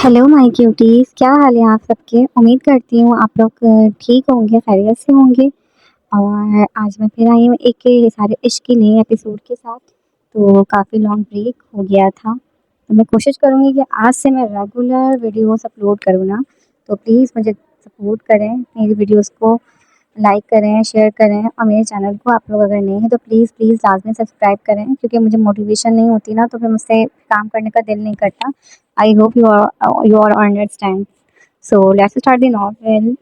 Hello my cuties, क्या हाल है आप सबके। उम्मीद करती हूँ आप लोग ठीक होंगे, खैरियत से होंगे। और आज मैं फिर आई हूँ एक ये सारे इश्क के नए एपिसोड के साथ। तो काफ़ी लॉन्ग ब्रेक हो गया था, तो मैं कोशिश करूँगी कि आज से मैं रेगुलर वीडियोस अपलोड करूँ ना। तो प्लीज़ मुझे सपोर्ट करें, मेरी वीडियोस को लाइक करें, शेयर करें, और मेरे चैनल को आप लोग अगर नए हैं तो प्लीज़ प्लीज़ लाज़मी सब्सक्राइब करें, क्योंकि मुझे मोटिवेशन नहीं होती ना तो फिर मुझसे काम करने का दिल नहीं करता। I hope you all understand. So let's start the novel.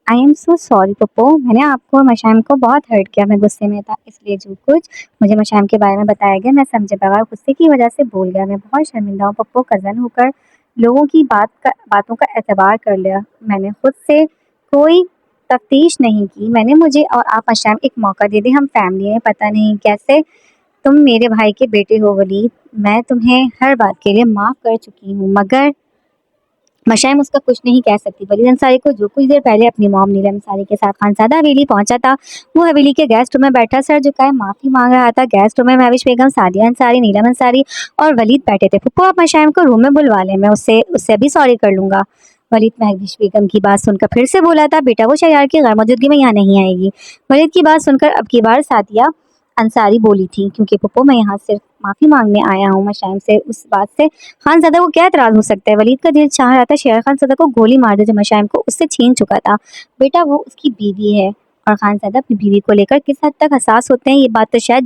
I am so sorry Pappu, मैंने आपको और मशाइम को बहुत हर्ट किया। मैं गुस्से में था, इसलिए जो कुछ मुझे मशाइम के बारे में बताया गया मैं समझे बगैर गुस्से की वजह से बोल गया। मैं बहुत शर्मिंदा हूँ पप्पू, कज़न होकर लोगों की बातों का एतबार कर लिया। मैंने खुद से कोई तफ्तीश नहीं की। मैंने मुझे और आप मशाइम एक मौका दे दे, हम फैमिली हैं। पता नहीं कैसे तुम मेरे भाई के बेटे हो वलीद। मैं तुम्हें हर बात के लिए माफ़ कर चुकी हूँ, मगर मशाइम उसका कुछ नहीं कह सकती। वलीद अंसारी को जो कुछ देर पहले अपनी मॉम नीलम अंसारी के साथ खानसादा हवेली पहुंचा था, वो हवेली के गेस्ट रूम में बैठा सर झुकाए माफ़ी मांग रहा था। गेस्ट रूम में महविश बेगम, सादिया अंसारी, नीलम अंसारी और वलीद बैठे थे। पप्पू आप मशाइम को रूम में बुलवा लें, मैं उससे उससे भी सॉरी कर लूँगा। वलीद महविश बेगम की बात सुनकर फिर से बोला था, बेटा वो शयार की गैर मौजूदगी में यहाँ नहीं आएगी। वलीद की बात सुनकर अब की बार सादिया अंसारी बोली थी, क्योंकि पप्पू मैं यहाँ सिर्फ माफ़ी मांगने आया हूँ मशाइम से। उस बात से खानज़ादा को क्या एतराज़ हो सकता है। वलीद का दिल चाह रहा था शेर खानज़ादा को गोली मार दे जो मशाइम को उससे छीन चुका था। बेटा वो उसकी बीवी है, और खानज़ादा अपनी बीवी को लेकर किस हद तक हसास होते हैं ये बात तो शायद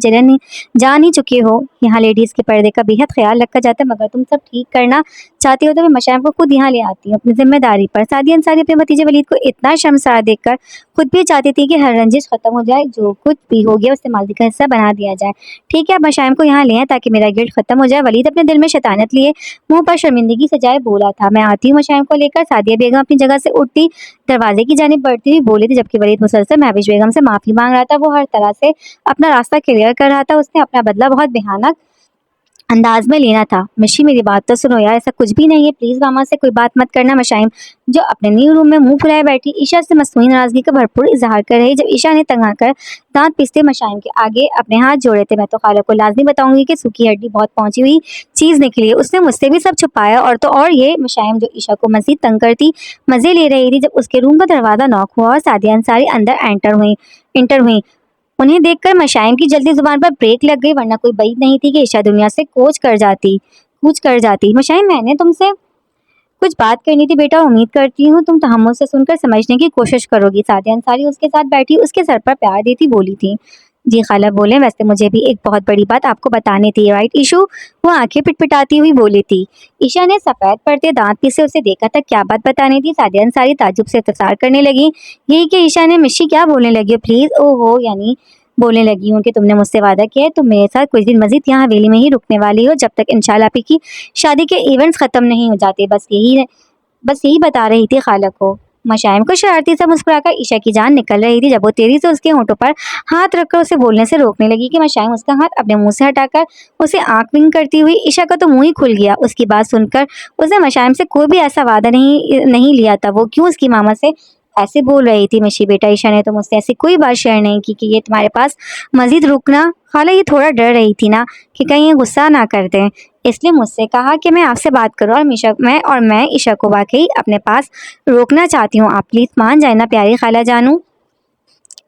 जान ही चुके हो। यहाँ लेडीज़ के पर्दे का बेहद ख्याल रखा जाता है, मगर तुम सब ठीक करना चाहती हो तो मैं मशाइम को खुद यहाँ ले आती हूँ अपनी जिम्मेदारी पर। सादिया अंसारी अपने भतीजे वलीद को इतना शर्मसार देखकर खुद भी चाहती थी कि हर रंजिश खत्म हो जाए, जो कुछ भी हो गया उसे माजी का हिस्सा बना दिया जाए। ठीक है, अब मशाइम को यहाँ ले आएं ताकि मेरा गिल्ट खत्म हो जाए। वलीद अपने दिल में शैतानियत लिए मुंह पर शर्मिंदगी सजाए बोला था, मैं आती हूँ मशाइम को लेकर। सादिया बेगम अपनी जगह से उठती दरवाजे की जानिब बढ़ती हुई बोली थी, जबकि वलीद मुसलसल महविश बेगम से माफी मांग रहा था। वो हर तरह से अपना रास्ता क्लियर कर रहा था। उसने अपना बदला बहुत भयानक अंदाज में लेना था। मिशी मेरी बात तो सुनो यार, ऐसा कुछ भी नहीं है, प्लीज मामा से कोई बात मत करना। मशाइम जो अपने न्यू रूम में मुंह फुलाए बैठी ईशा से मसनूई नाराजगी का भरपूर इजहार कर रही। जब ईशा ने तंग आकर दांत पीसते मशाइम के आगे अपने हाथ जोड़े थे, मैं तो खाला को लाजमी बताऊंगी कि सूखी हड्डी बहुत पहुंची हुई चीज निकली है। उसने मुझसे भी सब छुपाया। और तो और ये मशाइम जो ईशा को मजीद तंग करती मजे ले रही थी, जब उसके रूम का दरवाजा नॉक हुआ और सादिया अंसारी अंदर एंटर हुई। उन्हें देखकर मशाइम की जल्दी जुबान पर ब्रेक लग गई, वरना कोई बात नहीं थी कि ईशा दुनिया से कूच कर जाती। मशाइम मैंने तुमसे कुछ बात करनी थी बेटा, उम्मीद करती हूँ तुम तहम्मुल से सुनकर समझने की कोशिश करोगी। सादिया अंसारी उसके साथ बैठी उसके सर पर प्यार देती बोली थी। जी खाला बोले, वैसे मुझे भी एक बहुत बड़ी बात आपको बतानी थी, राइट ईशू। वो आंखें पिटपिटाती हुई बोली थी। ईशा ने सफेद पड़ते दांत पीसे उसे देखा था। क्या बात बतानी थी। सादिया अंसारी ताज्जुब से इंतजार करने लगी। यही कि ईशा ने मिशी क्या बोलने लगी हो प्लीज। ओहो, यानी बोलने लगी हूँ कि तुमने मुझसे वादा किया है तुम मेरे साथ कुछ दिन मजीद यहाँ हवेली में ही रुकने वाली हो, जब तक इंशाल्लाह आपी की शादी के इवेंट्स खत्म नहीं हो जाते। बस यही बता रही थी खाला को। मशाइम को शरारती से मुस्कुराकर ईशा की जान निकल रही थी, जब वो तेजी से उसके होंठों पर हाथ रखकर उसे बोलने से रोकने लगी कि मशाइम उसका हाथ अपने मुंह से हटाकर उसे आंख विंग करती हुई। ईशा का तो मुंह ही खुल गया। उसकी बात सुनकर उसने मशाइम से कोई भी ऐसा वादा नहीं लिया था। वो क्यों उसकी मामा से ऐसे बोल रही थी। मिशी बेटा, ईशा ने तो मुझसे ऐसी कोई बात शेयर नहीं की कि ये तुम्हारे पास मजीद रुकना। खाला ये थोड़ा डर रही थी ना कि कहीं ये गुस्सा ना कर दें, इसलिए मुझसे कहा कि मैं आपसे बात करूं, और मैं ईशा को वाकई अपने पास रोकना चाहती हूँ। आप प्लीज मान जाए ना प्यारी खाला जानू।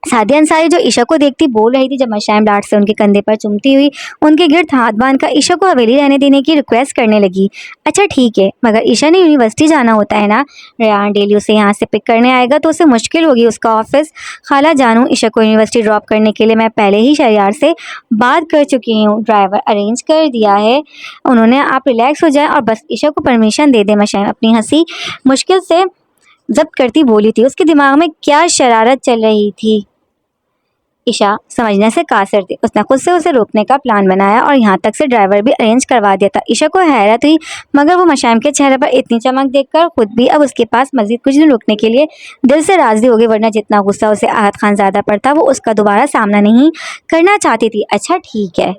सादिया अंसारी जो ईशा को देखती बोल रही थी, जब मशाइम डांट से उनके कंधे पर चुमती हुई उनके गिर्द हाथ बांधकर ईशा को हवेली रहने देने की रिक्वेस्ट करने लगी। अच्छा ठीक है, मगर ईशा ने यूनिवर्सिटी जाना होता है ना, रेहान डेली उसे यहाँ से पिक करने आएगा तो उसे मुश्किल होगी उसका ऑफिस। खाला जानू, ईशा को यूनिवर्सिटी ड्रॉप करने के लिए मैं पहले ही शहरियार से बात कर चुकी हूँ, ड्राइवर अरेंज कर दिया है उन्होंने। आप रिलैक्स हो जाए और बस ईशा को परमिशन दे दे। मशाइम अपनी हंसी मुश्किल से जब्त करती बोली थी। उसके दिमाग में क्या शरारत चल रही थी ईशा समझने से कासिर थी। उसने खुद से उसे रोकने का प्लान बनाया और यहाँ तक से ड्राइवर भी अरेंज करवा दिया था। ईशा को हैरत हुई, मगर वो मशाइम के चेहरे पर इतनी चमक देखकर खुद भी अब उसके पास मजीद कुछ दिन रुकने के लिए दिल से राजी हो गई, वरना जितना गुस्सा उसे आहत खानज़ादा पर था वो उसका दोबारा सामना नहीं करना चाहती थी। अच्छा ठीक है,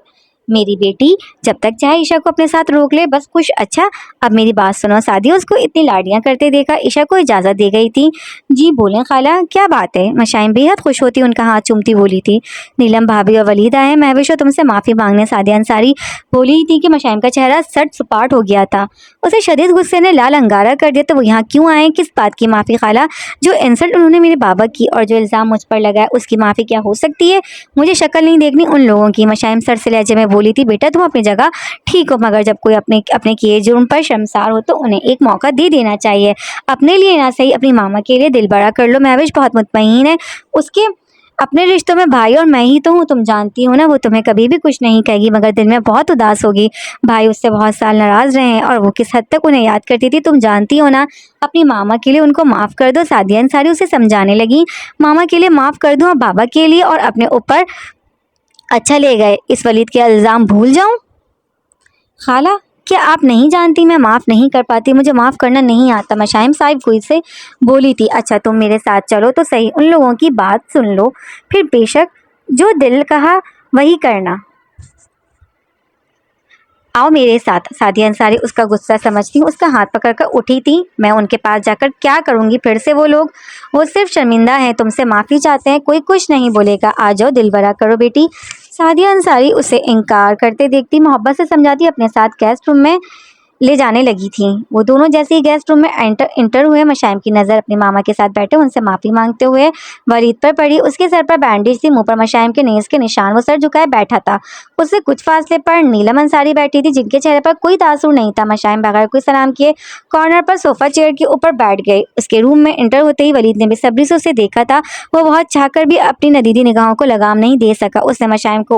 मेरी बेटी जब तक चाहे ईशा को अपने साथ रोक ले बस कुछ। अच्छा अब मेरी बात सुनो, सादिया उसको इतनी लाड़ियाँ करते देखा ईशा को इजाज़त दे गई थी। जी बोलें खाला, क्या बात है? मशाइम बेहद खुश होती उनका हाथ चूमती बोली थी। नीलम भाभी और वलीद आए, महविश और तुमसे माफ़ी मांगने। सादिया अंसारी बोली थी कि मशाइम का चेहरा सट सपाट हो गया था, उसे शदीद गुस्से ने लाल अंगारा कर दिया। तो वो यहाँ क्यों आए? किस बात की माफ़ी खाला? जो इंसल्ट उन्होंने मेरे बाबा की और जो इल्ज़ाम मुझ पर लगाया उसकी माफ़ी क्या हो सकती है? मुझे शक्ल नहीं देखनी उन लोगों की। मशाइम सर से लहजे में बोली थी, बेटा तुम अपनी जगह ठीक हो, मगर जब कोई अपने अपने किए जुर्म पर शर्मसार हो तो उन्हें एक मौका दे देना चाहिए। अपने लिए ना सही अपनी मामा के लिए दिल बड़ा कर लो। महविश बहुत मुतमईन है उसके अपने रिश्तों में, भाई और मैं ही तो हूँ। तुम जानती हो ना वो तुम्हें कभी भी कुछ नहीं कहेगी मगर दिल में बहुत उदास होगी। भाई उससे बहुत साल नाराज़ रहे हैं और वो किस हद तक उन्हें याद करती थी तुम जानती हो ना। अपनी मामा के लिए उनको माफ़ कर दो। सादिया अंसारी उसे समझाने लगी, मामा के लिए माफ़ कर दूँ और बाबा के लिए और अपने ऊपर? अच्छा ले गए, इस वलीद के इल्ज़ाम भूल जाऊँ? खाला क्या आप नहीं जानती मैं माफ़ नहीं कर पाती, मुझे माफ़ करना नहीं आता। मशाइम साहिब कोई से बोली थी। अच्छा तुम मेरे साथ चलो तो सही, उन लोगों की बात सुन लो, फिर बेशक जो दिल कहा वही करना। आओ मेरे साथ। सादिया अंसारी उसका गुस्सा समझती उसका हाथ पकड़कर उठी थी। मैं उनके पास जाकर क्या करूँगी? फिर से वो लोग, वो सिर्फ शर्मिंदा हैं, तुमसे माफ़ी चाहते हैं, कोई कुछ नहीं बोलेगा। आ जाओ दिल भरा करो बेटी। सादिया अंसारी उसे इनकार करते देखती मोहब्बत से समझाती अपने साथ गेस्ट रूम में ले जाने लगी थी। वो दोनों जैसे ही गेस्ट रूम में एंटर हुए, मशाइम की नज़र अपनी मामा के साथ बैठे उनसे माफ़ी मांगते हुए वलीद पर पड़ी। उसके सर पर बैंडेज थी, मुंह पर मशाइम के नेज़ के निशान। वो सर झुकाए बैठा था। उससे कुछ फासले पर नीलम अंसारी बैठी थी जिनके चेहरे पर कोई तासुर नहीं था। मशाइम बगैर कोई सलाम किए कॉर्नर पर सोफ़ा चेयर के ऊपर बैठ गई। उसके रूम में एंटर होते ही वलीद ने बेसब्री से उसे देखा था। वो बहुत चाहकर भी अपनी नदीदी निगाहों को लगाम नहीं दे सका। उसने मशाइम को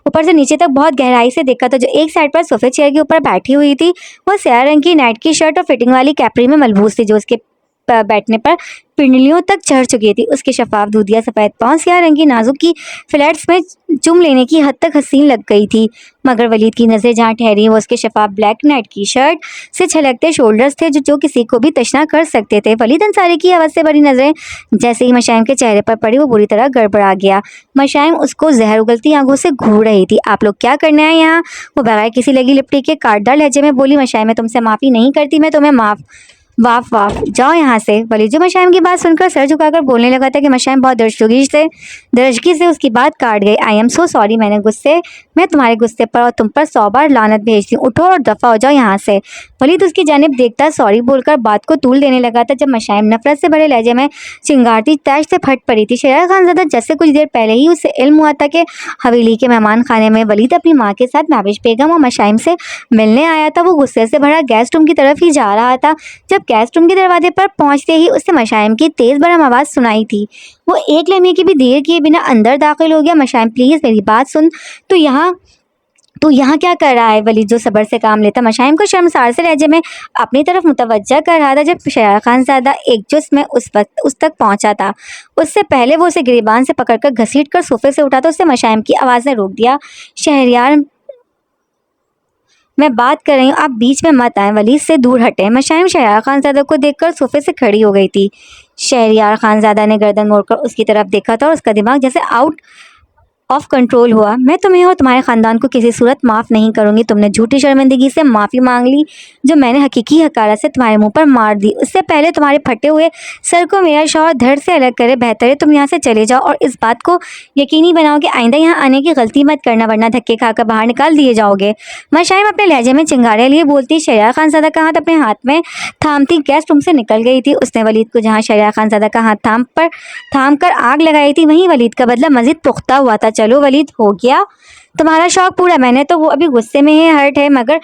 ऊपर से नीचे तक बहुत गहराई से देखा था। जो एक साइड पर सोफे चेयर के ऊपर बैठी हुई थी वो स्याह रंग की नाइट की शर्ट और फिटिंग वाली कैपरी में मलबूस थी जो उसके बैठने पर पिंडलियों तक चढ़ चुकी थी। उसके शफाफ दूधिया सफ़ेद पाँव स्याह रंग की नाजुक की फ्लैट्स में चुम लेने की हद तक हसीन लग गई थी। मगर वलीद की नज़रें जहाँ ठहरी वो उसके शफाफ ब्लैक नाइट की शर्ट से छलकते शोल्डर्स थे जो किसी को भी तशना कर सकते थे। वलीद अंसारी की हवस से भरी नज़रें जैसे ही मशाइम के चेहरे पर पड़ी वो बुरी तरह गड़बड़ा गया। मशाइम उसको जहर उगलती आंखों से घूर रही थी। आप लोग क्या करने आए यहाँ? वो बगैर किसी लगी लिपटी के काटदार लहजे में बोली। मशाइम मैं तुमसे माफ़ी नहीं करती, मैं तुम्हें वाफ वाफ जाओ यहाँ से। वलीद जो मशाइम की बात सुनकर सर झुकाकर बोलने लगा था कि मशाइम बहुत दर्जगी से उसकी बात काट गई। आई एम सो सॉरी, मैं तुम्हारे गुस्से पर और तुम पर 100 बार लानत भेजती हूँ। उठो और दफ़ा हो जाओ यहाँ से। वलीद उसकी जानिब देखता सॉरी बोलकर बात को तूल देने लगा था जब मशाइम नफरत से भरे लहजे में चिंगारती तैश से फट पड़ी थी। शहर खानज़ादा जैसे कुछ देर पहले ही उसे इल्म हुआ था कि हवेली के मेहमान खाने में वलीद अपनी माँ के साथ महविश बेगम और मशाइम से मिलने आया था। वो गुस्से से भरा गेस्ट रूम की तरफ ही जा रहा था जब गेस्ट रूम के दरवाजे पर पहुंचते ही उसे मशाइम की तेज़ भरम आवाज़ सुनाई थी। वो एक लम्हे की भी देर किए बिना अंदर दाखिल हो गया। मशाइम प्लीज़ मेरी बात सुन, तू यहाँ क्या कर रहा है? वलीद जो सब्र से काम लेता मशाइम को शर्मसार से लहजे में अपनी तरफ मुतवज्जा कर रहा था जब शहर खानज़ादा एक जुस्म में उस तक पहुँचा था। उससे पहले वो उसे गिरबान से पकड़कर घसीट कर सोफे से उठा तो उससे मशाइम की आवाज़ ने रोक दिया। शहरयार मैं बात कर रही हूँ, आप बीच में मत आए, वलीद से दूर हटें। मशाइम शहरयार खानज़ादा को देखकर सोफे से खड़ी हो गई थी। शहरयार खानज़ादा ने गर्दन मोड़कर उसकी तरफ देखा था और उसका दिमाग जैसे आउट ऑफ कंट्रोल हुआ। मैं तुम्हें और तुम्हारे ख़ानदान को किसी सूरत माफ़ नहीं करूँगी। तुमने झूठी शर्मिंदगी से माफ़ी मांग ली जो मैंने हकीकी हकारत से तुम्हारे मुंह पर मार दी। उससे पहले तुम्हारे फटे हुए सर को मेरा शौहर धड़ से अलग करे। बेहतर है तुम यहाँ से चले जाओ और इस बात को यकीनी बनाओ कि आइंदा यहाँ आने की गलती मत करना वरना धक्के खाकर बाहर निकाल दिए जाओगे। मशाइम अपने लहजे में चिंगारे लिए बोलती शहरयार खानज़ादा का हाथ अपने हाथ में थामती गेस्ट रूम से निकल गई थी। उसने वलीद को जहाँ शहरयार खानज़ादा का हाथ थाम कर आग लगाई थी वहीं वलीद का बदला मजीद पुख्ता हुआ था। चलो वलीद हो गया तुम्हारा शौक पूरा। मैंने तो वो अभी गुस्से में है, हर्ट है मगर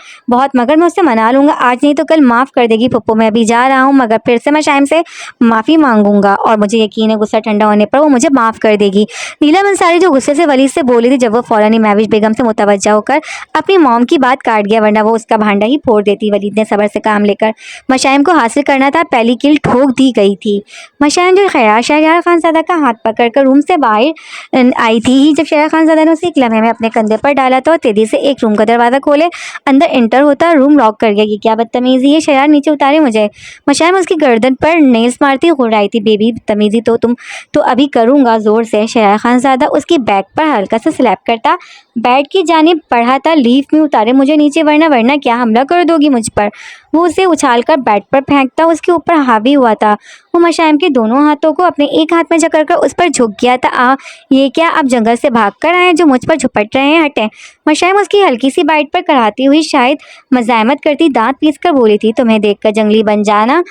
मैं उससे मना लूँगा। आज नहीं तो कल माफ़ कर देगी पप्पू। मैं अभी जा रहा हूँ मगर फिर से मैं शाइम से माफ़ी मांगूंगा और मुझे यकीन है गुस्सा ठंडा होने पर वो मुझे माफ़ कर देगी। नीलम अंसारी जो गुस्से से वलीद से बोली थी जब वो फ़ौरन ही महविश बेगम से मुतवज्जा होकर अपनी मॉम की बात काट गया वरना वो उसका भांडा ही फोड़ देती। वलीद ने सब्र से काम लेकर मशाइम को हासिल करना था, पहली कील ठोक दी गई थी। मशाइम जो शहरयार खानज़ादा का हाथ पकड़कर रूम से बाहर आई थी ही जब शहरयार खानज़ादा ने उसे एक लम्हे में अपने कंधे पर डाला था और तेजी से एक रूम का दरवाज़ा खोले अंदर एंटर होता, रूम लॉक कर गया। ये क्या बदतमीज़ी है, शरार नीचे उतारे मुझे। मशाइम उसकी गर्दन पर नेल्स मारती घूर आई थी। बेबी बदतमीज़ी तो तुम तो अभी करूँगा ज़ोर से। शरार खानज़ादा उसकी बैक पर हल्का सा स्लैप करता बेड की जानिब बढ़ा था। लीव में उतारे मुझे नीचे, वरना वरना क्या हमला कर दोगी मुझ पर। वो उसे उछालकर बेड पर फेंकता उसके ऊपर हावी हुआ था। वो मशाइम के दोनों हाथों को अपने एक हाथ में जकड़कर उस पर झुक गया था। ये क्या आप जंगल से भाग कर आए जो मुझ पर झपट रहे हैं, हटें। मशाइम उसकी हल्की सी बाइट पर कराती हुई शायद मज़ाहमत करती दांत पीस कर बोली थी, तुम्हें देखकर जंगली बन जाना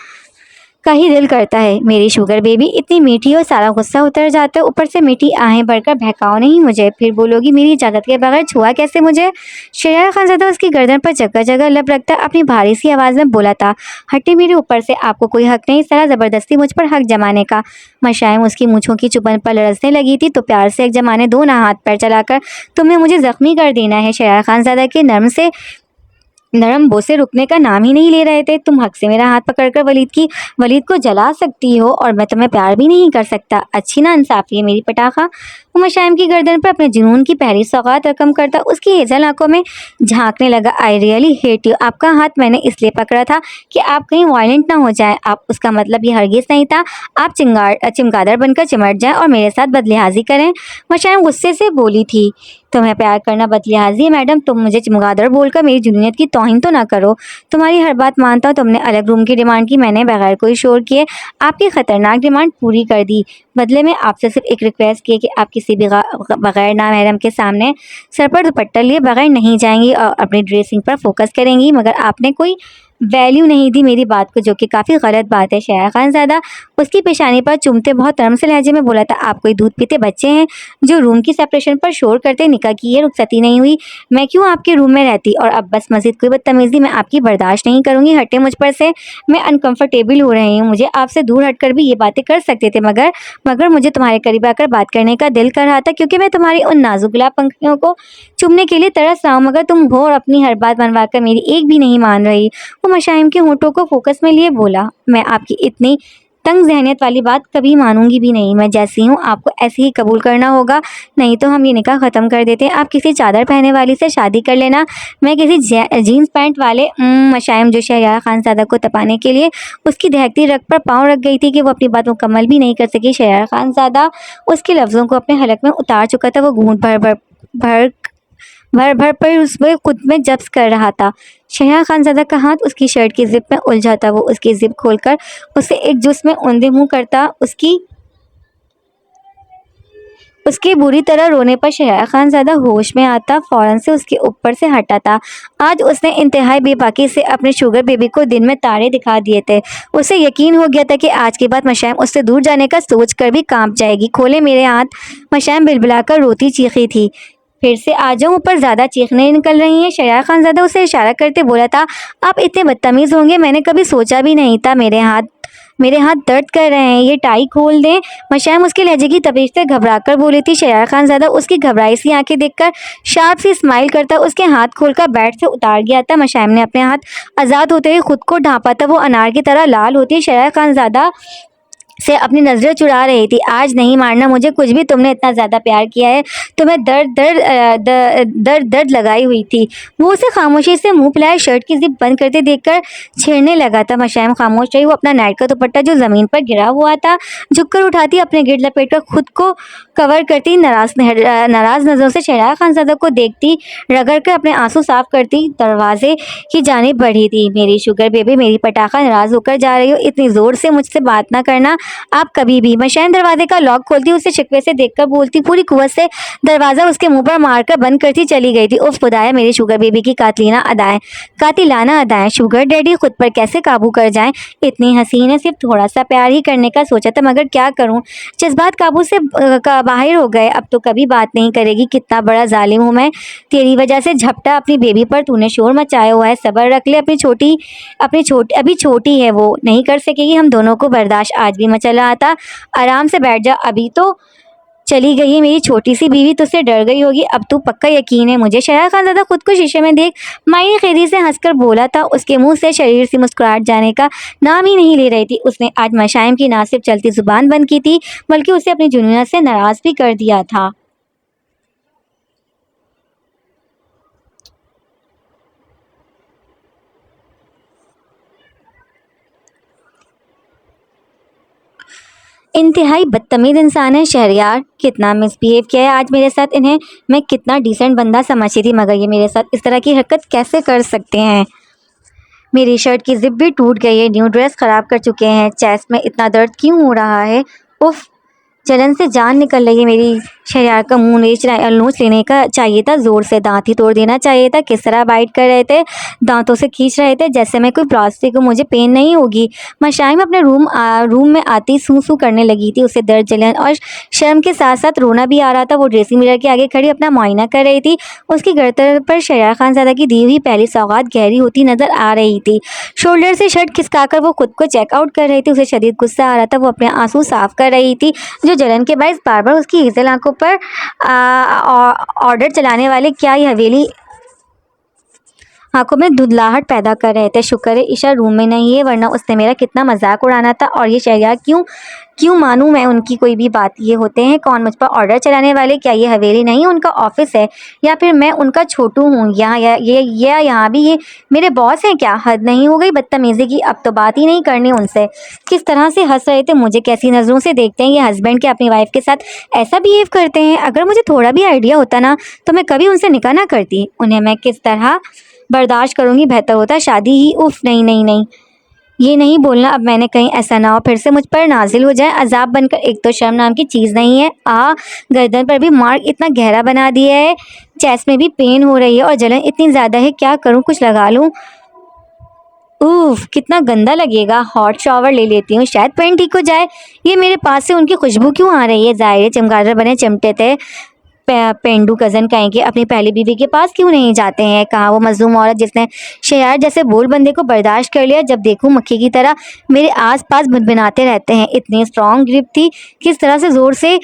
का ही दिल करता है। मेरी शुगर बेबी इतनी मीठी और सारा गुस्सा उतर जाता है, ऊपर से मीठी आहें भरकर बहकाओ नहीं मुझे। फिर बोलोगी मेरी इजाज़त के बगैर छुआ कैसे मुझे। शहर खानज़ादा उसकी गर्दन पर जगह जगह लब रखता अपनी भारी सी आवाज़ में बोला था, हटे मेरे ऊपर से, आपको कोई हक नहीं इस तरह ज़बरदस्ती मुझ पर हक जमाने का। मशाइम उसकी मूँछों की चुभन पर लड़सने लगी थी, तो प्यार से हक जमाने दो ना, हाथ पैर चलाकर तुम्हें मुझे ज़ख्मी कर देना है। शहर खानज़ादा के नरम बोसे रुकने का नाम ही नहीं ले रहे थे। तुम हक से मेरा हाथ पकड़कर वलीद को जला सकती हो और मैं तुम्हें प्यार भी नहीं कर सकता। अच्छी ना इंसाफी है मेरी पटाखा। वो मशाइम की गर्दन पर अपने जुनून की पहली सौगात रकम करता उसकी हेजल आंखों में झांकने लगा। I really hate you. आपका हाथ मैंने इसलिए पकड़ा था कि आप कहीं वायलेंट ना हो जाए। आप उसका मतलब ये हरगिज नहीं था आप चिमगादड़ बनकर चिमट जाए और मेरे साथ बदलिहाजी करें। मशाइम गुस्से से बोली थी, तुम्हें प्यार करना बदलिहाजी है मैडम। तुम मुझे चमगादड़ बोलकर मेरी जुनूनियत की तौहीन तो ना करो। तुम्हारी हर बात मानता हूँ। तुमने अलग रूम की डिमांड की, मैंने बगैर कोई शोर किए आपकी खतरनाक डिमांड पूरी कर दी। बदले में आपसे सिर्फ एक रिक्वेस्ट की कि आप किसी भी बगैर ना महरम के सामने सर पर दुपट्टा लिए बगैर नहीं जाएंगी और अपनी ड्रेसिंग पर फोकस करेंगी। मगर आपने कोई वैल्यू नहीं दी मेरी बात को, जो कि काफ़ी गलत बात है। शहर खानज़ादा उसकी पेशानी पर चूमते बहुत नरम से लहजे में बोला था, आप कोई दूध पीते बच्चे हैं जो रूम की सेपरेशन पर शोर करते। निकाह की ये रुखसती नहीं हुई, मैं क्यों आपके रूम में रहती। और अब बस मज़ीद कोई बदतमीज़ी मैं आपकी बर्दाश्त नहीं करूँगी। हटे मुझ पर से, मैं अनकंफर्टेबल हो रही हूँ। मुझे आपसे दूर हटकर भी ये बातें कर सकते थे, मगर मुझे तुम्हारे करीब आकर बात करने का दिल कर रहा था, क्योंकि मैं तुम्हारी उन नाजुक गुलाब पंखियों को चूमने के लिए तरस रहा हूँ। मगर तुम हो और अपनी हर बात मनवा कर मेरी एक भी नहीं मान रही। वो मशाइम के होंठों को फोकस में लिए बोला, मैं आपकी इतनी तंग जहनियत वाली बात कभी मानूंगी भी नहीं। मैं जैसी हूँ आपको ऐसे ही कबूल करना होगा, नहीं तो हम ये निकाह ख़त्म कर देते हैं। आप किसी चादर पहने वाली से शादी कर लेना, मैं किसी जीन्स पैंट वाले। मशाइम जो शहरयार खानज़ादा को तपाने के लिए उसकी दहकती रग पर पाँव रख गई थी कि वो अपनी बात मुकम्मल भी नहीं कर सकी। शहरयार खानज़ादा उसके लफ्ज़ों को अपने हलक में उतार चुका था। वो घूंट भर भर पर उसमें खुद में जब्स कर रहा था। शहर खानज़ादा का हाथ उसकी शर्ट की जिप में उलझा था। वो उसकी जिप खोलकर उसे एक जुस्म में औंधे मुंह करता उसके बुरी तरह रोने पर शहर खानज़ादा होश में आता फौरन से उसके ऊपर से हटा था। आज उसने इंतहाई बेबाकी से अपने शुगर बेबी को दिन में तारे दिखा दिए थे। उसे यकीन हो गया था कि आज के बाद मशाइम उससे दूर जाने का सोच कर भी कांप जाएगी। खोले मेरे हाथ, मशाइम बिलबिलाकर रोती चीखी थी। फिर से आ जाऊं ऊपर, ज़्यादा चीखने निकल रही हैं। शहर खानज़ादा उसे इशारा करते बोला था, आप इतने बदतमीज़ होंगे मैंने कभी सोचा भी नहीं था। मेरे हाथ दर्द कर रहे हैं, ये टाई खोल दें। मशाइम उसके लहजे की तबीयत से घबराकर बोली थी। शहर खानज़ादा उसकी घबराई सी आंखें देखकर शार्प सी स्माइल करता उसके हाथ खोलकर बेड से उतार गया था। मशाइम ने अपने हाथ आज़ाद होते हुए खुद को ढांपा था। वो अनार की तरह लाल होती शहर खानज़ादा से अपनी नजरें चुरा रही थी। आज नहीं मारना मुझे कुछ भी, तुमने इतना ज़्यादा प्यार किया है, तुम्हें दर्द लगाई हुई थी। वो उसे खामोशी से मुंह फुलाए शर्ट की जिप बंद करते देखकर छेड़ने लगा था। मशाइम खामोश रही। वो अपना नाइट का दुपट्टा जो ज़मीन पर गिरा हुआ था झुककर उठाती, अपने गिर लपेट कर खुद को कवर करती, नाराज नज़रों से शहर खानज़ादा को देखती, रगड़ कर अपने आंसू साफ करती दरवाजे की जानिब बढ़ी थी। मेरी शुगर बेबी, मेरी पटाखा, नाराज़ होकर जा रही हो, इतनी ज़ोर से मुझसे बात ना करना आप कभी भी। मशाइम दरवाजे का लॉक खोलती, उसे शिकवे से देखकर बोलती, पूरी कुव्वत से दरवाजा उसके मुंह पर मारकर बंद करती चली गई थी। उफ खुदाया, मेरी शुगर बेबी की कातिलाना अदाएं। शुगर डैडी खुद पर कैसे काबू कर जाएं। इतनी हसीन है, सिर्फ थोड़ा सा प्यार ही करने का सोचा था, मगर क्या करूं, जज्बात काबू से बाहर हो गए। अब तो कभी बात नहीं करेगी। कितना बड़ा जालिम हूं मैं, तेरी वजह से झपटा अपनी बेबी पर तूने शोर मचाया हुआ है। सब्र रख ले, अभी छोटी है, वो नहीं कर सकेगी हम दोनों को बर्दाश्त। आज भी मचला आता, आराम से बैठ जा। अभी तो चली गई है मेरी छोटी सी बीवी, तुझसे डर गई होगी। अब तू पक्का यकीन है मुझे। शहर खानज़ादा खुद को शीशे में देख मायने खेदी से हंसकर बोला था। उसके मुंह से शरीर से मुस्कुराहट जाने का नाम ही नहीं ले रही थी। उसने आज मशाइम की ना सिर्फ चलती जुबान बंद की थी, बल्कि उसे अपनी जुनूनियत से नाराज भी कर दिया था। इंतहाई बदतमीज इंसान है शहरयार, कितना मिसबिहेव किया है आज मेरे साथ। इन्हें मैं कितना डिसेंट बंदा समझती थी, मगर ये मेरे साथ इस तरह की हरकत कैसे कर सकते हैं। मेरी शर्ट की जिप भी टूट गई है, न्यू ड्रेस खराब कर चुके हैं, चेस्ट में इतना दर्द क्यों हो रहा है। उफ, जलन से जान निकल रही है मेरी। शहरयार का मुंह नोच लेने का चाहिए था, जोर से दांत ही तोड़ देना चाहिए था। किस तरह बाइट कर रहे थे, दांतों से खींच रहे थे जैसे मैं कोई प्लास्टिक हूँ, मुझे पेन नहीं होगी। मशाइम अपने रूम में आती सूं सूं करने लगी थी। उसे दर्द, जलन और शर्म के साथ साथ रोना भी आ रहा था। वो ड्रेसिंग मिरर के आगे खड़ी अपना मुआयना कर रही थी। उसकी गर्दन पर शहरयार खानज़ादा की दी हुई पहली सौगात गहरी होती नजर आ रही थी। शोल्डर से शर्ट खिसकाकर वो खुद को चेकआउट कर रही थी। उसे शदीद गुस्सा आ रहा था। वो अपने आंसू साफ कर रही थी जो जलन के बायस बार बार उसकी ईज़ल आंखों पर ऑर्डर चलाने वाले क्या ये हवेली आंखों में धुंधलाहट पैदा कर रहे थे। शुक्र है ईशा रूम में नहीं है, वरना उसने मेरा कितना मजाक उड़ाना था। और ये शहरयार क्यों क्यों मानूं मैं उनकी कोई भी बात। ये होते हैं कौन मुझ पर ऑर्डर चलाने वाले? क्या ये हवेली नहीं उनका ऑफिस है, या फिर मैं उनका छोटू हूँ? यहाँ भी ये मेरे बॉस हैं क्या? हद नहीं हो गई बदतमीजी की? अब तो बात ही नहीं करनी उनसे। किस तरह से हंस रहे थे, मुझे कैसी नज़रों से देखते हैं ये हस्बैंड के अपनी वाइफ के साथ ऐसा बिहेव करते हैं। अगर मुझे थोड़ा भी आइडिया होता ना तो मैं कभी उनसे निकाह ना करती। उन्हें मैं किस तरह बर्दाश्त करूंगी, बेहतर होता शादी ही। उफ, नहीं नहीं नहीं, ये नहीं बोलना अब मैंने, कहीं ऐसा ना हो फिर से मुझ पर नाजिल हो जाए अजाब बनकर। एक तो शर्म नाम की चीज़ नहीं है। गर्दन पर भी मार्क इतना गहरा बना दिया है, चेस्ट में भी पेन हो रही है और जलन इतनी ज़्यादा है। क्या करूं, कुछ लगा लूं? उफ, कितना गंदा लगेगा। हॉट शावर ले लेती हूँ, शायद पेन ठीक हो जाए। ये मेरे पास से उनकी खुशबू क्यों आ रही है? ज़ाहिर है चमगादड़ बने चिमटे थे। पेंडू कज़न कहेंगे अपनी पहली बीवी के पास क्यों नहीं जाते हैं? कहाँ वो मजलूम औरत जिसने शहर जैसे बोल बंदे को बर्दाश्त कर लिया। जब देखूं मक्खी की तरह मेरे आसपास भिनभिनाते रहते हैं। इतनी स्ट्रॉन्ग ग्रिप थी, किस तरह से ज़ोर से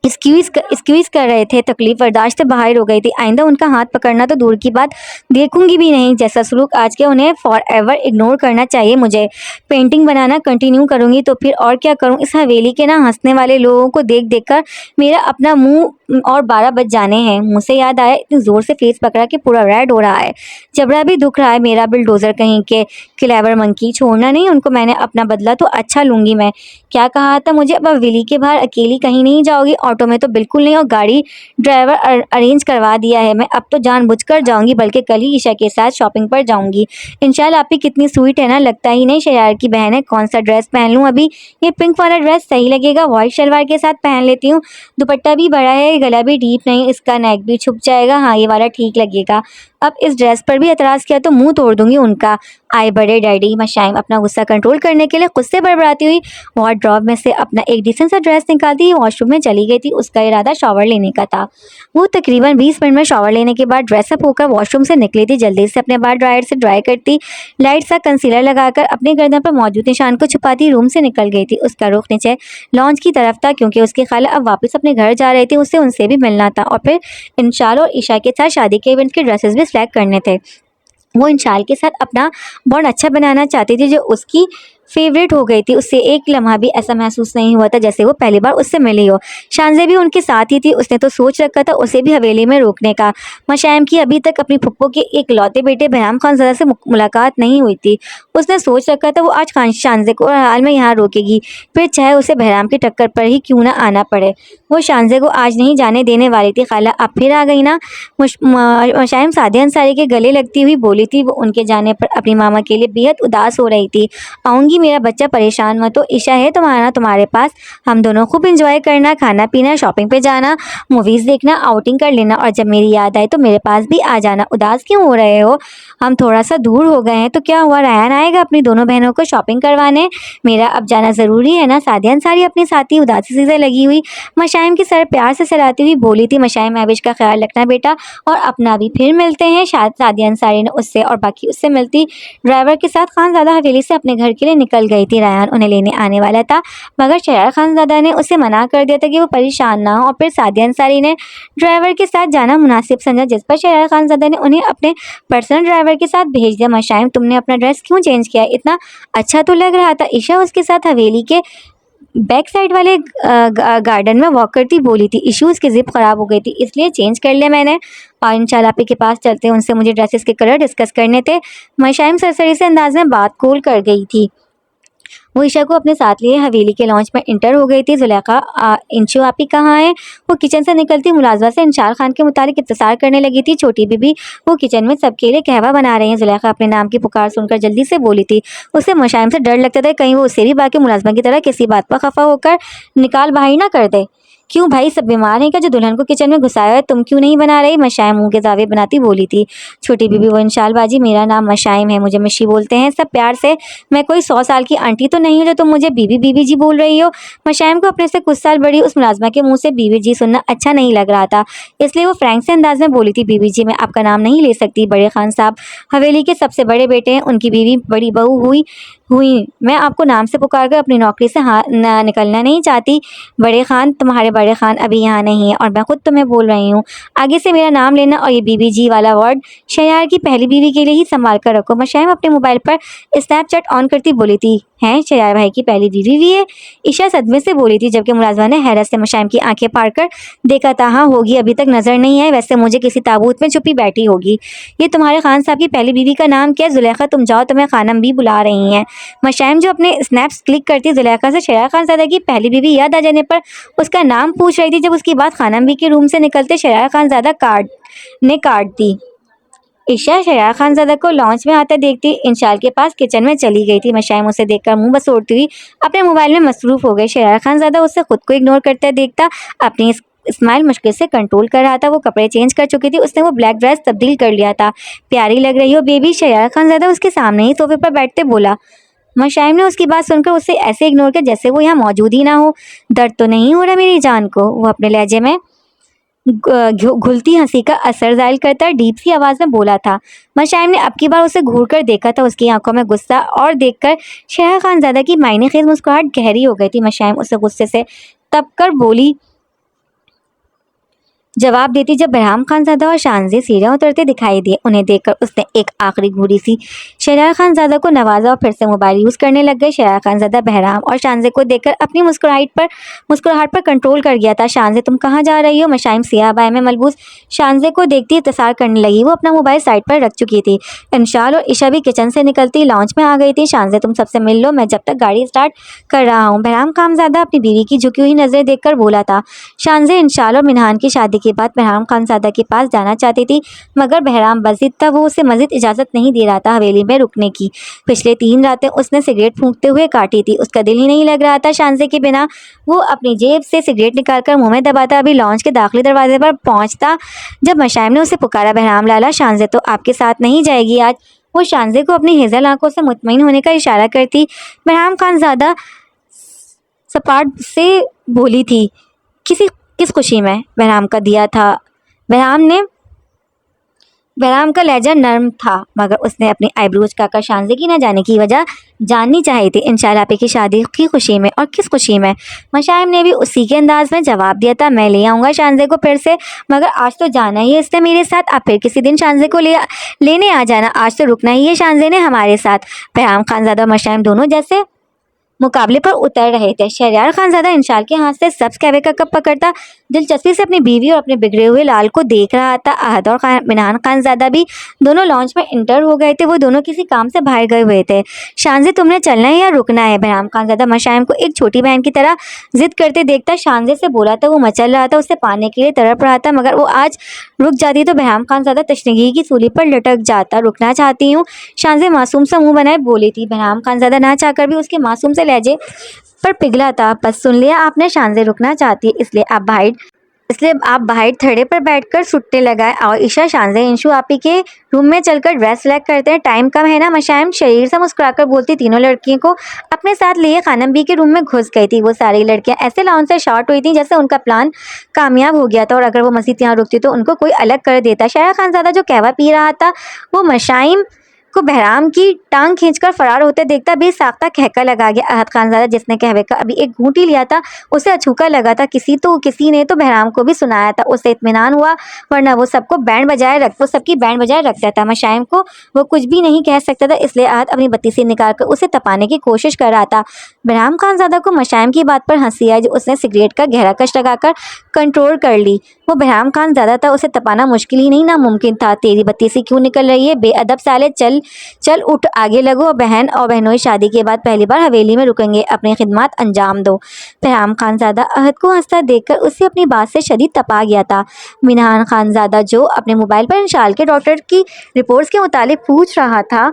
स्क्वीज कर रहे थे। तकलीफ बर्दाश्त से बाहर हो गई थी। आइंदा उनका हाथ पकड़ना तो दूर की बात, देखूंगी भी नहीं। जैसा सलूक आज के, उन्हें फॉर एवर इग्नोर करना चाहिए मुझे। पेंटिंग बनाना कंटिन्यू करूंगी तो फिर और क्या करूं। इस हवेली के ना हंसने वाले लोगों को देख देख कर मेरा अपना मुंह और 12 बज जाने हैं। मुँह से याद आया, इतनी जोर से फेस पकड़ा कि पूरा रेड हो रहा है, जबड़ा भी दुख रहा है मेरा। बिल्डोजर कहीं के क्लेवर मंकी, छोड़ना नहीं उनको मैंने। अपना बदला तो अच्छा लूंगी मैं। क्या कहा था मुझे? अब हवेली के बाहर अकेली कहीं नहीं जाओगी? ऑटो में तो बिल्कुल नहीं, और गाड़ी ड्राइवर अरेंज करवा दिया है। मैं अब तो जानबूझकर जाऊंगी, बल्कि कल ही ईशा के साथ शॉपिंग पर जाऊंगी। इंशाल्लाह। आप ही कितनी स्वीट है ना, लगता ही नहीं शहर की बहन है। कौन सा ड्रेस पहन लूँ अभी? ये पिंक वाला ड्रेस सही लगेगा, व्हाइट शलवार के साथ पहन लेती हूँ। दुपट्टा भी बड़ा है, गला भी डीप नहीं, इसका नेक भी छुप जाएगा। हाँ, ये वाला ठीक लगेगा। अब इस ड्रेस पर भी एतराज़ किया तो मुंह तोड़ दूंगी उनका। आए बड़े डैडी। मशाइम अपना गुस्सा कंट्रोल करने के लिए खुद से बड़बड़ाती हुई वार्डरोब में से अपना एक डिसेंट सा ड्रेस निकालती वॉशरूम में चली गई थी। उसका इरादा शॉवर लेने का था। वो तकरीबन 20 मिनट में शॉवर लेने के बाद ड्रेसअप होकर वॉशरूम से निकली थी। जल्दी से अपने बाल ड्रायर से ड्राई करती, लाइट सा कंसीलर लगाकर अपने गर्दन पर मौजूद निशान को छुपाती रूम से निकल गई थी। उसका रुख नीचे लॉन्च की तरफ था, क्योंकि उसकी खाला अब वापस अपने घर जा रही थी। उसे उनसे भी मिलना था और फिर इंशाल और ईशा के साथ शादी के इवेंट के ड्रेसेस भी सिलेक्ट करने थे। वो इंशाल के साथ अपना बॉन्ड अच्छा बनाना चाहती थी, जो उसकी फेवरेट हो गई थी। उससे एक लम्हा भी ऐसा महसूस नहीं हुआ था जैसे वो पहली बार उससे मिली हो। शानजे भी उनके साथ ही थी। उसने तो सोच रखा था उसे भी हवेली में रोकने का। मशाइम की अभी तक अपनी फुप्पो के एक लौते बेटे बहराम खानज़ादा से मुलाकात नहीं हुई थी। उसने सोच रखा था वो आज शानजे को हर हाल में यहाँ रोकेगी, फिर चाहे उसे बहराम की टक्कर पर ही क्यों ना आना पड़े। वो शानजे को आज नहीं जाने देने वाली थी। खाला अब फिर आ गई ना? मशाइम सादिया अंसारी के गले लगती हुई बोली थी। वो उनके जाने पर अपनी मामा के लिए बेहद उदास हो रही थी। आऊँगी मेरा बच्चा, परेशान मत हो। ईशा है तुम्हारे पास, हम दोनों खूब इंजॉय करना, खाना पीना, शॉपिंग पे जाना, मूवीज़ देखना, आउटिंग कर लेना, और जब मेरी याद आए तो मेरे पास भी आ जाना। उदास क्यों हो रहे हो? हम थोड़ा सा दूर हो गए हैं तो क्या हुआ? रायन आएगा अपनी दोनों बहनों को शॉपिंग करवाने। मेरा अब जाना ज़रूरी है ना? सादिया अंसारी अपनी साथी उदासी से लगी हुई मशाइम की सर प्यार से सहलाती हुई बोली थी। मशाइम, महविश का ख्याल रखना बेटा, और अपना भी। फिर मिलते हैं। शायद सादिया अंसारी ने उससे और बाकी उससे मिलती ड्राइवर के साथ खानज़ादा हवेली से अपने घर के लिए निकल गई थी। रायन उन्हें लेने आने वाला था, मगर शहर खानज़ादा ने उसे मना कर दिया था कि वो परेशान ना हो। और फिर सादिया अंसारी ने ड्राइवर के साथ जाना मुनासिब समझा, जिस पर शहर खानज़ादा ने उन्हें अपने पर्सनल ड्राइवर के साथ भेज दिया। मशाइम, तुमने अपना ड्रेस क्यों चेंज किया? इतना अच्छा तो लग रहा था। ईशा उसके साथ हवेली के बैक साइड वाले गार्डन में वॉक करती बोली थी। इश्यूज़ की जिप ख़राब हो गई थी, इसलिए चेंज कर लिया मैंने। और इंशाल्लाह आप ही के पास चलते हैं, उनसे मुझे ड्रेसेस के कलर डिस्कस करने थे। मशाइम सरसरी से अंदाज में बात खोल कर गई थी। वो ईशा को अपने साथ लिए हवेली के लॉन्च में इंटर हो गई थी। जुलेखा, इंशु आपी कहाँ है? वो किचन से निकलती मुलाजमा से इंशाल खान के मुतालिक इत्तिसार करने लगी थी। छोटी बीबी वो किचन में सबके लिए कहवा बना रही हैं। जुलेखा अपने नाम की पुकार सुनकर जल्दी से बोली थी। उसे मुशायम से डर लगता था कहीं वो उससे भी बाकी मुलाजमा की तरह किसी बात पर खफा होकर निकाल बाहर ना कर दे। क्यों भाई, सब बीमार हैं क्या जो दुल्हन को किचन में घुसाया है? तुम क्यों नहीं बना रही? मशाइम मुंह के जावे बनाती बोली थी। छोटी बीबी वो इंशाल बाजी, मेरा नाम मशाइम है, मुझे मिशी बोलते हैं सब प्यार से। मैं कोई 100 साल की आंटी तो नहीं हूँ जो तुम मुझे बीबी बीबी जी बोल रही हो। मशाइम को अपने से कुछ साल बड़ी उस मुलाजमा के मुंह से बीबी जी सुनना अच्छा नहीं लग रहा था, इसलिए वो फ्रैंक से अंदाज में बोली थी, बीबी जी मैं आपका नाम नहीं ले सकती। बड़े खान साहब हवेली के सबसे बड़े बेटे हैं, उनकी बीवी बड़ी बहू हुई मैं आपको नाम से पुकार कर अपनी नौकरी से निकलना नहीं चाहती। बड़े खान, तुम्हारे बड़े खान अभी यहाँ नहीं है और मैं खुद तुम्हें बोल रही हूँ, आगे से मेरा नाम लेना और ये बीबी जी वाला वर्ड शहयार की पहली बीवी के लिए ही संभाल कर रखो। मशाइम अपने मोबाइल पर स्नैपचैट ऑन करती बोली थी, हैं शहयार भाई की पहली बीवी भी है? ईशा सदमे से बोली थी, जबकि मुलाजमा ने हैरत से मशाइम की आंखें फाड़ कर देखा था। हाँ होगी, अभी तक नजर नहीं आई, वैसे मुझे किसी ताबूत में छुपी बैठी होगी। ये तुम्हारे खान साहब की पहली बीवी का नाम क्या है? जुलेखा तुम जाओ, तुम्हें खानम भी बुला रही हैं। मशाइम जो अपने स्नैप्स क्लिक करती जुलेखा से शहयार खानजादा की पहली बीवी याद आ जाने पर उसका नाम पूछ रही थी। जब उसकी बात खानम भी के रूम से निकलते शहयार खानजादा काट दी। ईशा शहयार खानजादा को लॉन्च में आते देखती इंशाल के पास किचन में चली गई थी। मशाइम उसे देखकर मुंह बसोड़ती हुई अपने मोबाइल में मसरूफ हो गई। शहयार खानजादा उससे खुद को इग्नोर करते देखता अपनी स्माइल मुश्किल से कंट्रोल कर रहा था। वो कपड़े चेंज कर चुकी थी, उसने वो ब्लैक ड्रेस तब्दील कर लिया था। प्यारी लग रही हो बेबी, शहयार खानजादा उसके सामने ही सोफे पर बैठते बोला। मशाइम ने उसकी बात सुनकर उसे ऐसे इग्नोर किया जैसे वो यहाँ मौजूद ही ना हो। दर्द तो नहीं हो रहा मेरी जान को? वो अपने लहजे में घुलती हंसी का असर जाहिर करता डीप सी आवाज में बोला था। मशाइम ने अब की बार उसे घूर कर देखा था, उसकी आंखों में गुस्सा और देखकर शहर खानजादा की मायने खेज मुस्कुराहट गहरी हो गई थी। मशाइम उसे गुस्से से तपकर बोली जवाब देती जब बहराम खानजादा और शानजे सीढ़ियां उतरते दिखाई दिए। उन्हें देखकर उसने एक आखिरी घूरी सी शहरार खानजादा को नवाजा और फिर से मोबाइल यूज करने लग गए। शहरार खानजादा बहराम और शानजे को देखकर अपनी मुस्कुराहट पर कंट्रोल कर गया था। शानजे तुम कहाँ जा रही हो? मशाइम सियाह बाय में मलबूस शानजे को देखती इंतजार करने लगी। वो अपना मोबाइल साइड पर रख चुकी थी। इंशाल और ईशा भी किचन से निकलती लॉन्च में आ गई थी। शानजे तुम सबसे मिल लो, मैं जब तक गाड़ी स्टार्ट कर रहा हूँ। बहराम खानजादा अपनी बीवी की झुकी हुई नजरें देखकर बोला था। शानजे इंशाल और मिनहान की शादी के बाद बहराम खानजादा के पास जाना चाहती थी, मगर बहराम बज़िद था, वो उसे मज़ीद इजाज़त नहीं दे रहा था हवेली में रुकने की। पिछले 3 रातें उसने सिगरेट फूंकते हुए काटी थी, उसका दिल ही नहीं लग रहा था शानजे के बिना। वो अपनी जेब से सिगरेट निकालकर मुंह में दबाता अभी लॉन्च के दाखिली दरवाजे पर पहुंचता जब मशाइम ने उसे पुकारा, बहराम लाला शानजे तो आपके साथ नहीं जाएगी आज? वो शानजे को अपनी हेजल आंखों से मुतमईन होने का इशारा करती। बहराम खानजादा सपाट से बोली थी, किस खुशी में? बहराम का दिया था। बहराम का लहजा नर्म था, मगर उसने अपनी आईब्रोज काकर शानजे की न जाने की वजह जाननी चाहिए थी। इंशाल्लाह आपे की शादी की खुशी में, और किस खुशी में? मशाइम ने भी उसी के अंदाज में जवाब दिया था, मैं ले आऊँगा शानजे को फिर से, मगर आज तो जाना ही है इसने मेरे साथ। आप फिर किसी दिन शानजे को लेने आ जाना, आज तो रुकना ही है शानजे ने हमारे साथ। बहराम खानजादा और मशाइम दोनों जैसे मुकाबले पर उतर रहे थे। शहरयार खानजादा इंशाल के हाथ से सब्ज कहवे का कप पकड़ता दिलचस्पी से अपनी बीवी और अपने बिगड़े हुए लाल को देख रहा था। अहद और मिनान खानजादा भी दोनों लॉन्च में इंटर हो गए थे। वो दोनों किसी काम से बाहर गए हुए थे। शानजे तुमने चलना है या रुकना है? बहराम खानजादा मशाइम को एक छोटी बहन की तरह जिद करते देखता शानजे से बोला था। वो मचल रहा था, उसे पाने के लिए तड़प रहा था, मगर वो आज रुक जाती तो बहराम खानजादा तशनगी की सूली पर लटक जाता। रुकना चाहती हूँ, शानजे मासूम सा मुंह बनाए बोली थी। बहराम खानजादा ना चाहकर भी उसके मासूम से लहजे पर पिघला था। बस सुन लिया आपने, शानजे रुकना चाहती है, इसलिए आप बाहर थड़े पर बैठकर सुट्टे लगाए। और ईशा शानजे इंशु आपी के रूम में चलकर ड्रेस सेलेक्ट करते हैं, टाइम कम है ना? मशाइम शरीर से मुस्कुराकर बोलती तीनों लड़कियों को अपने साथ लिए खानम बी के रूम में घुस गई थी। वो सारी लड़कियां ऐसे लाउंज से शॉर्ट हुई थी जैसे उनका प्लान कामयाब हो गया था, और अगर वो मस्जिद यहाँ रुकती तो उनको कोई अलग कर देता। शहर खानजादा जो कहवा पी रहा था वो मशाइम को बहराम की टांग खींचकर फरार होते देखता बेसाख्ता कहका लगा गया। अहद खानजादा जिसने कहवे का अभी एक घूंट ही लिया था उसे अछूका लगा था। किसी ने तो बहराम को भी सुनाया था, उसे इत्मीनान हुआ, वरना वो सबकी बैंड बजाए रखता था। मशाइम को वो कुछ भी नहीं कह सकता था, इसलिए अहद अपनी बत्तीसी निकालकर उसे तपाने की कोशिश कर रहा था। बहराम खानजादा को मशाइम की बात पर हंसी आई, जो उसने सिगरेट का गहरा कश लगाकर कंट्रोल कर ली। वो बहराम खानजादा था, उसे तपाना मुश्किल ही नहीं नामुमकिन था। तेरी बत्तीसी क्यों निकल रही है बेअदब साले, चल चल उठ, आगे लगो बहन, और बहनोई शादी के बाद पहली बार हवेली में रुकेंगे, अपनी खिदमत अंजाम दो। बहराम खानजादा अहद को हंसता देखकर उससे अपनी बात से शदीद तपा गया था। मिनहान खानजादा जो अपने मोबाइल पर इंशाल के डॉक्टर की रिपोर्ट्स के मुतालिक पूछ रहा था,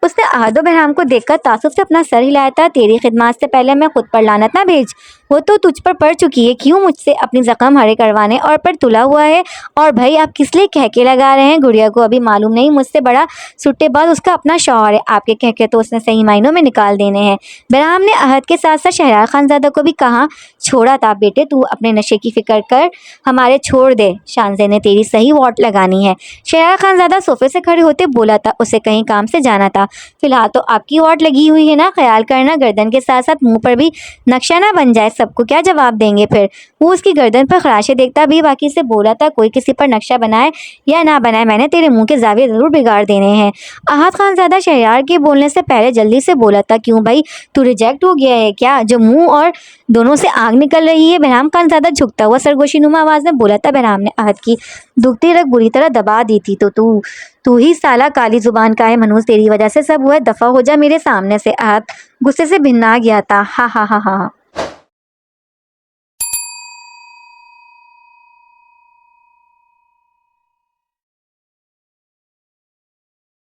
उसने अहद व बहराम को देखकर तासुब से अपना सर हिलाया था। तेरी खिदमत से पहले मैं खुद पर लानत ना भेज, वो तो तुझ पर पड़ चुकी है, क्यों मुझसे अपनी जख्म हरे करवाने और पर तुला हुआ है। और भाई आप किस लिए कहके लगा रहे हैं, गुड़िया को अभी मालूम नहीं मुझसे बड़ा सुट्टेबाज उसका अपना शौहर है, आपके कहके तो उसने सही मायनों में निकाल देने हैं। बहराम ने अहद के साथ साथ शहरयार खानजादा को भी कहा, छोड़ा था बेटे, तू अपने नशे की फिक्र कर, हमारे छोड़ दे, शानजे ने तेरी सही वॉट लगानी है। शहरयार खानजादा सोफे से खड़े होते बोला था, उसे कहीं काम से जाना था, फिलहाल तो आपकी वॉट लगी हुई है ना, ख्याल करना गर्दन के साथ साथ मुंह पर भी नक्शा ना बन जाए, सबको क्या जवाब देंगे फिर। वो उसकी गर्दन पर खराशे देखता भी बाकी से बोला था, कोई किसी पर नक्शा बनाए या ना बनाए, मैंने तेरे मुंह के जाविये जरूर बिगाड़ देने हैं। अहद खानजादा शहरयार के बोलने से पहले जल्दी से बोला था, क्यों भाई तू रिजेक्ट हो गया है क्या, जो मुंह और दोनों से आग निकल रही है। बहराम खानजादा झुकता हुआ सरगोशी नुमा आवाज में बोला था। बहराम ने अहद की दुखती रग बुरी तरह दबा दी थी, तो तू ही साला काली जुबान का है मनूस, तेरी वजह से सब हुआ, दफा हो जा मेरे सामने से। अहद गुस्से से भिन्ना गया था। हा हा हा हा।